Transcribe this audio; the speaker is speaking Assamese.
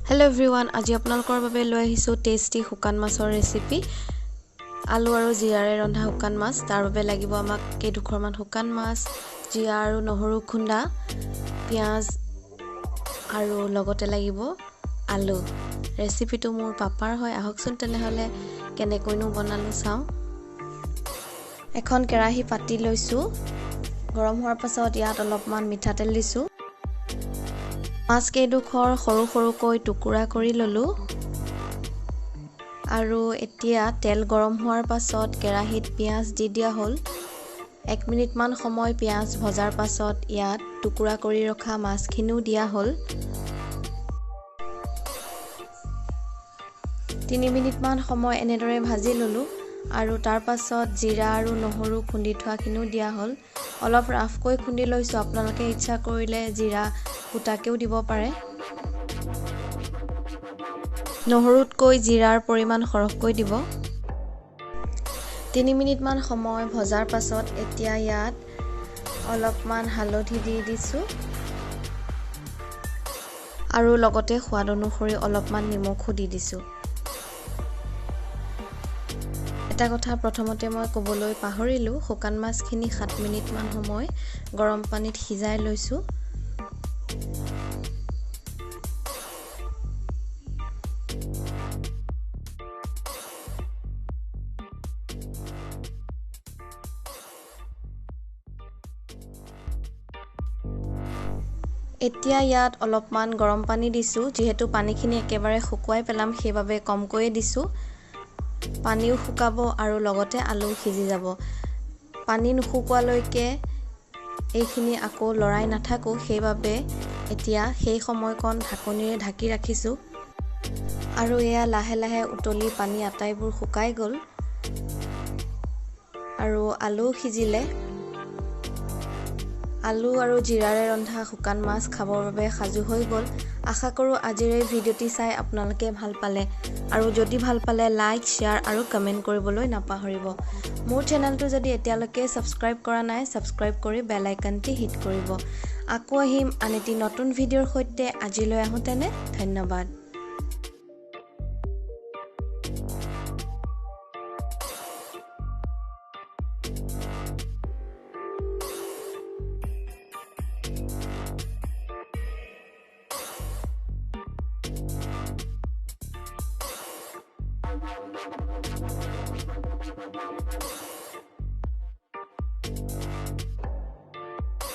Hello everyone, আজি আপোনালোকৰ বাবে লৈ আহিছো টেস্টি শুকান মাছৰ ৰেচিপি আলু আৰু জিৰাৰে ৰন্ধা শুকান মাছ তাৰ বাবে লাগিব আমাক কেইডোখৰমান শুকান মাছ জিৰা আৰু নহৰু খুন্দা পিয়াজ আৰু লগতে লাগিব আলু ৰেচিপিটো মোৰ পাপাৰ হয় আহকচোন তেনেহলে কেনেকৈনো বনালো চাও এখন কেৰাহী পাতি লৈছো গৰম হোৱাৰ পাছত ইয়াত অলপমান মিঠাতেল দিছো মাছ কেইডোখৰ সৰু সৰুকৈ টুকুৰা কৰি ললো আৰু এতিয়া তেল গৰম হোৱাৰ পাছত কেৰাহীত পিয়াজ দি দিয়া হল 1 মিনিট মান সময় পিয়াজ ভজাৰ পাছত ইয়াত টুকুৰা কৰি ৰখা মাছখিনিও দিয়া হল 3 মিনিট মান সময় এনেদৰে ভাজি ললো আৰু তাৰ পাছত জিৰা আৰু নহৰু খুন্দি থোৱাখিনিও দিয়া হল অলপ ৰাফকৈ খুন্দি লৈছো আপোনালোকে ইচ্ছা কৰিলে জিৰা কুটাকেও দিব পাৰে নহৰুতকৈ জিৰাৰ পৰিমাণ সৰহকৈ দিব 3 মিনিট মান সময় ভজাৰ পাছত এতিয়া ইয়াত অলপমান হালধি দি দিছো আৰু লগতে সোৱাদ অনুসৰি অলপমান নিমখো দি দিছো এটা কথা প্ৰথমতে মই ক'বলৈ পাহৰিলো শুকান মাছখিনি 7 মিনিট মান সময় গৰম পানীত সিজাই লৈছো এতিয়া ইয়াত অলপমান গৰম পানী দিছো যেহেতু পানীখিনি একেবাৰে শুকুৱাই পেলাম সেইভাবে কমকৈ দিছো পানীও শুকাব আৰু লগতে আলু সিজি যাব পানী নুশুকোৱালৈকে এইখিনি আকৌ লৰাই নাথাকো সেইভাবে এতিয়া সেই সময়কণ ঢাকনিৰে ঢাকি ৰাখিছো আৰু এয়া লাহে লাহে উতলি পানী আটাইবোৰ শুকাই গল আৰু আলু সিজিলে আলু আৰু জিৰাৰে ৰন্ধা শুকান মাছ খাবৰ বাবে সাজু হৈ গল আশা কৰো আজিৰ এই ভিডিঅ'টি চাই আপোনালোকে ভাল পালে আৰু যদি ভাল পালে লাইক শেয়াৰ আৰু কমেন্ট কৰিবলৈ নাপাহৰিব মোৰ চেনেলটো যদি এতিয়ালৈকে সাবস্ক্ৰাইব কৰা নাই সাবস্ক্ৰাইব কৰি বেল আইকনটি হিট কৰিব আকৌ আহিম আন এটি নতুন ভিডিঅ'ৰ সৈতে আজিলৈ আহোতেনে ধন্যবাদ